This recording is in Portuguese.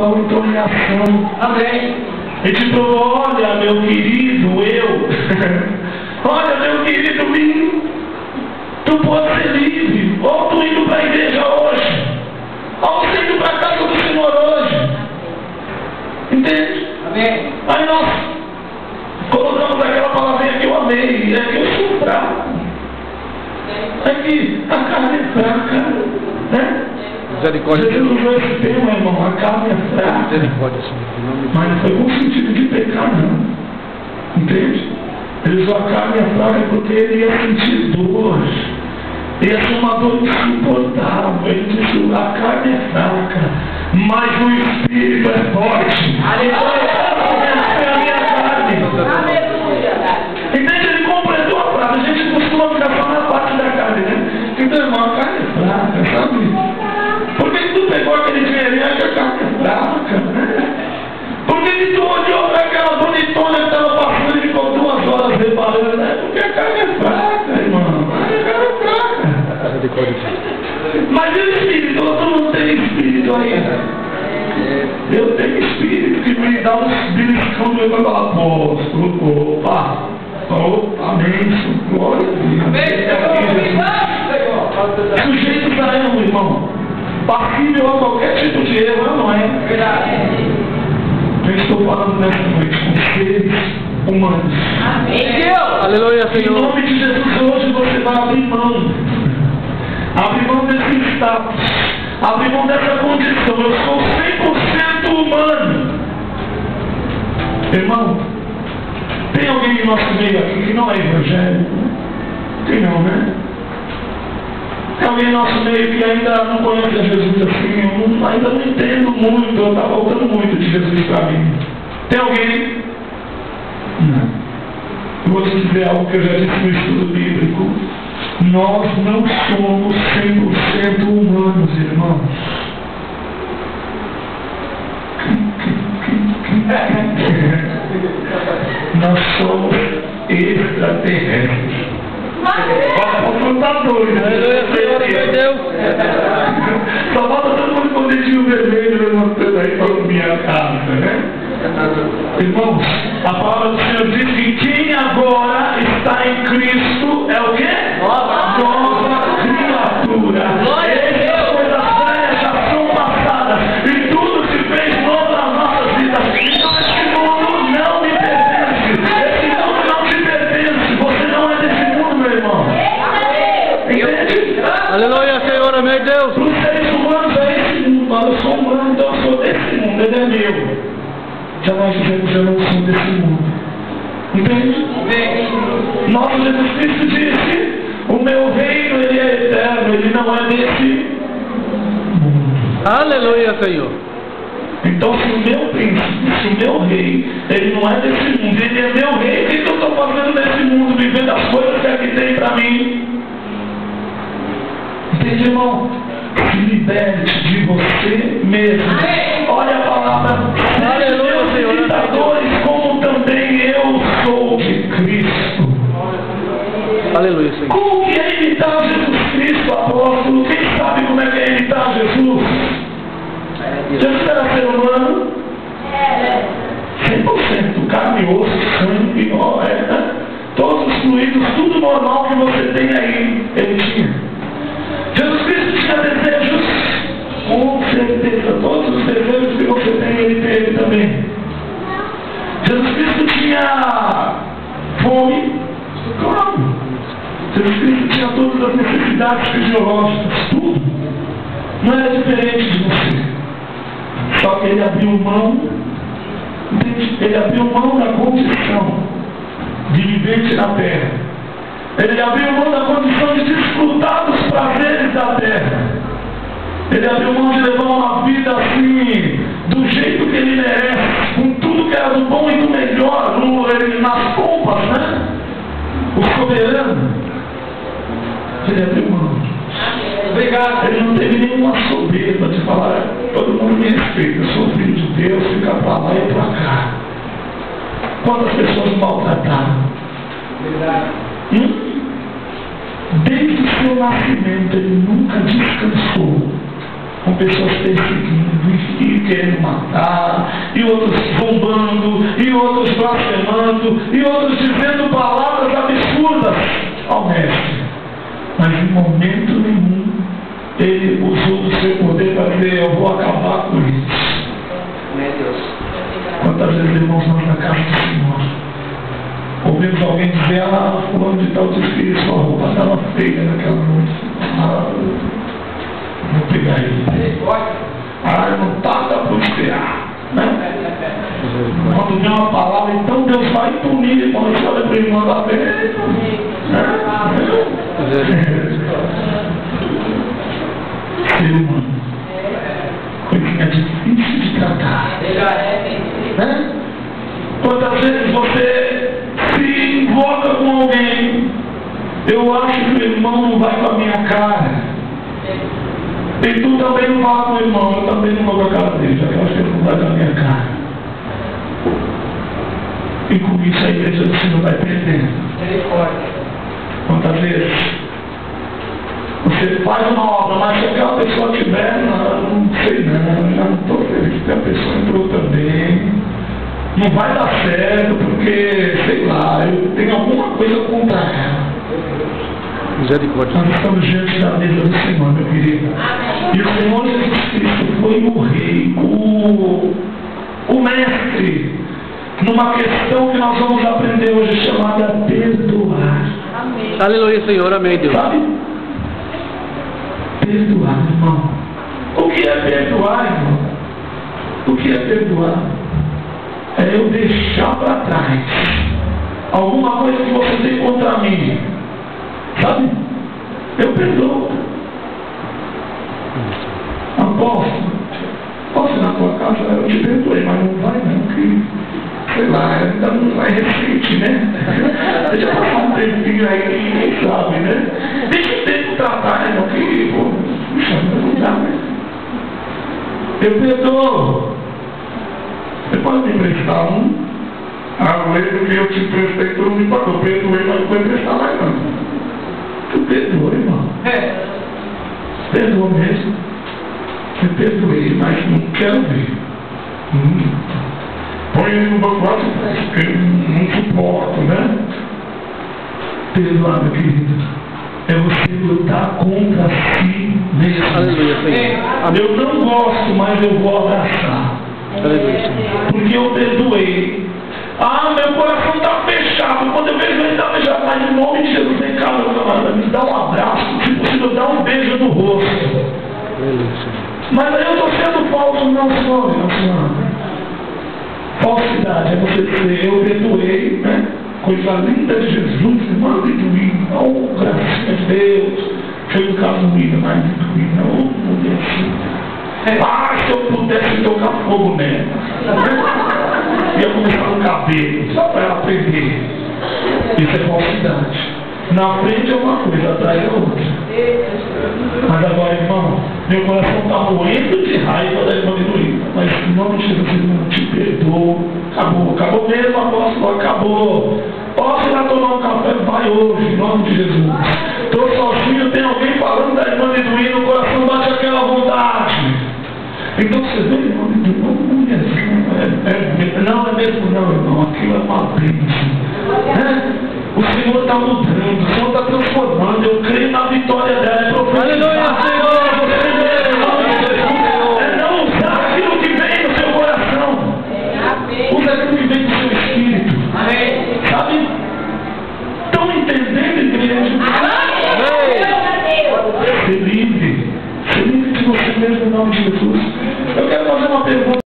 pessoal entrou em ação. Amém. Ele te falou: olha, meu querido, olha, meu querido, mim, tu pode ser livre. Ou tu indo para a igreja hoje, ou tu indo para a casa do Senhor hoje. Entende? Amém. Aí nós colocamos aquela palavrinha que eu amei, é que eu sou fraco. É que a carne é fraca, né? Misericórdia. Jesus usou esse termo, irmão, a carne é fraca. Misericórdia, Mas não foi com sentido de pecar, não. Entende? Ele usou a carne é fraca porque ele ia sentir dor. Ia ser uma dor insuportável. Ele disse: a carne é fraca, mas o espírito é forte. Aleluia! Entende? Ele completou a frase. A gente costuma ficar só na parte da carne, né? Então, irmão, a carne é fraca, sabe? Por que tu pegou aquele dinheirinho que a carne é fraca, né? Por que tu olhou para aquela bonitona que estava passando e ficou 2 horas reparando, né? Porque a carne é fraca, irmão. A carne é fraca. Mas e o espírito? Tu não tem espírito ainda. Eu tenho espírito que me dá um espírito quando eu falo: apóstolo, opa, amém, glória a Deus. Sujeito a erro, irmão. Passível a qualquer tipo de erro, não é? Eu estou falando nessa noite com seres humanos. Amém. Aleluia, Senhor. Em nome de Jesus, hoje você vai abrir mão. Abrir mão desse status. Abrir mão dessa condição. Eu sou 100% humano. Irmão, tem alguém em nosso meio aqui que não é evangélico? Tem não, né? Tem alguém em nosso meio que ainda não conhece a Jesus assim? Eu ainda não entendo muito. Está faltando muito de Jesus para mim. Tem alguém? Não. Eu vou te dizer algo que eu já disse no estudo bíblico. Nós não somos 100% humanos, irmãos. Nós somos extraterrestres. Não está doido. Meu Deus. Só falta todo mundo com o dedinho vermelho levantando aí para minha casa, né? Irmãos, a palavra do Senhor diz que quem agora está em Cristo é o quê? Nova criatura. Essas coisas velhas já são passadas e tudo se fez novo nas nossas vidas. Então esse mundo não me pertence. Esse mundo não te pertence. Você não é desse mundo, meu irmão. Entende? Aleluia, Senhor, meu Deus. Os seres humanos é esse mundo. Eu sou humano, então eu sou desse mundo. Ele é meu. Já nós dizemos: eu não sou desse mundo. Entende? Nosso Jesus Cristo disse: o meu reino, ele é eterno, ele não é desse mundo. Aleluia, Senhor. Então, se o meu príncipe, se o meu rei, ele não é desse mundo, ele é meu rei, o que eu estou fazendo nesse mundo, vivendo as coisas que aqui tem para mim? Entende, irmão? Se liberte de você mesmo. Olha a palavra. Aleluia, Senhor. Imitadores, como também eu sou de Cristo. Aleluia, Senhor. Como que é imitar Jesus Cristo, apóstolo? Quem sabe como é que é imitar Jesus? Jesus era ser humano? 100%. Carne e osso, sangue, todos os fluidos, tudo normal que você tem aí, ele tinha. Jesus Cristo tinha desejos, com certeza. Todos os desejos que você tem, ele teve também. Jesus Cristo tinha fome, claro. Jesus Cristo tinha todas as necessidades fisiológicas, tudo. Não era diferente de você. Só que ele abriu mão, entende? Ele abriu mão da condição de viver na terra. Ele abriu mão da condição de desfrutar dos prazeres da terra. Ele abriu mão de levar uma vida assim, do jeito que ele merece, com tudo que era do bom e do melhor, nas pompas, né? O soberano. Ele abriu mão. Obrigado. Ele não teve nenhuma soberba de falar: todo mundo me respeita, eu sou filho de Deus, fica para lá e para cá. Quantas pessoas maltrataram? Desde o seu nascimento ele nunca descansou. com pessoas perseguindo e querendo matar, e outros zombando, e outros blasfemando, e outros dizendo palavras absurdas ao mestre. Mas em momento nenhum ele usou do seu poder para dizer: eu vou acabar com isso. Meu Deus. Quantas vezes, irmãos, nós na casa do Senhor ouvimos alguém dizer: ah, fulano de tal desfile, sua roupa estava feia naquela noite. Ah, vou pegar ele. Ah, não está para esperar, né? Quando vem uma palavra, então Deus vai punir. Quando você olha para o irmão da frente, ser humano, coisinha difícil de tratar, né? Quantas vezes você se invoca com alguém: eu acho que o irmão não vai com a minha cara, e tu também não vai com o irmão, eu também não vou com a cara dele, já que eu acho que ele não vai com a minha cara. E com isso a igreja do Senhor vai perdendo. Quantas vezes você faz uma obra, mas se aquela pessoa tiver, não sei não, já não estou feliz que a pessoa entrou também, não vai dar certo, porque, sei lá, eu tenho alguma coisa contra ela. Misericórdia. Nós estamos diante da mesa do Senhor, meu querido. E o Senhor Jesus Cristo foi o rei, o mestre, numa questão que nós vamos aprender hoje, chamada perdoar. Amém. Aleluia, Senhor. Amém, Deus. Sabe? Perdoar, irmão. O que é perdoar, irmão? O que é perdoar? É eu deixar para trás alguma coisa que você tem contra mim. Sabe? Eu perdoo. Apóstolo, posso ir na tua casa? Eu te perdoei, mas não vai não, que, sei lá, ainda não é recente, né? Deixa eu passar um tempinho aí, quem sabe, né? Deixa o tempo tratar, irmão, que, puxa, não dá, né? Eu perdoo. Você pode me emprestar um? Ah, eu lembro que eu te emprestei, tu não me pagou. Perdoei, mas não vou emprestar mais não. Tu perdoou, irmão. Perdoou mesmo. Eu perdoei, mas não quero ver. Põe ele no banco alto, porque eu não suporto, né? Perdoar, meu querido, é você lutar contra si mesmo. Aleluia, Senhor. Eu não gosto, mas eu vou abraçar. Aleluia, Senhor. Porque eu perdoei. Ah, meu coração está fechado. Quando eu vejo ele está fechado, mas em nome de Jesus, vem cá, meu camarada, me dá um abraço, se possível, dá um beijo no rosto. Aleluia, Senhor. Mas aí eu estou sendo falso, não sou, meu senhor. Falsidade é você dizer: eu perdoei, né? Coisa linda de Jesus, irmão, lindo, oh, gracinha de Deus. Foi um caso ruim, mas lindo, oh, mulher assim. Ah, se eu pudesse tocar fogo nela, ia começar no cabelo, só para ela aprender. Isso é falsidade. Na frente é uma coisa, atrás é outra. Mas agora, irmão, meu coração está moendo de raiva da irmã Heloísa, mas em nome de Jesus, irmão, te perdoo. Acabou mesmo, apóstolo, acabou. Posso ir lá tomar um café? Vai hoje, em nome de Jesus. Estou sozinho, tem alguém falando da irmã Heloísa, o coração bate aquela vontade. Então você vê, irmão, não é mesmo não, irmão, aquilo é uma bênção, né? O Senhor está mudando, o Senhor está transformando, eu creio na vitória dela. Aleluia, Senhor. É não usar aquilo que vem no seu coração, usa aquilo que vem do seu espírito. Sabe? Estão entendendo, igreja? Ser livre de você mesmo em nome de Jesus. Eu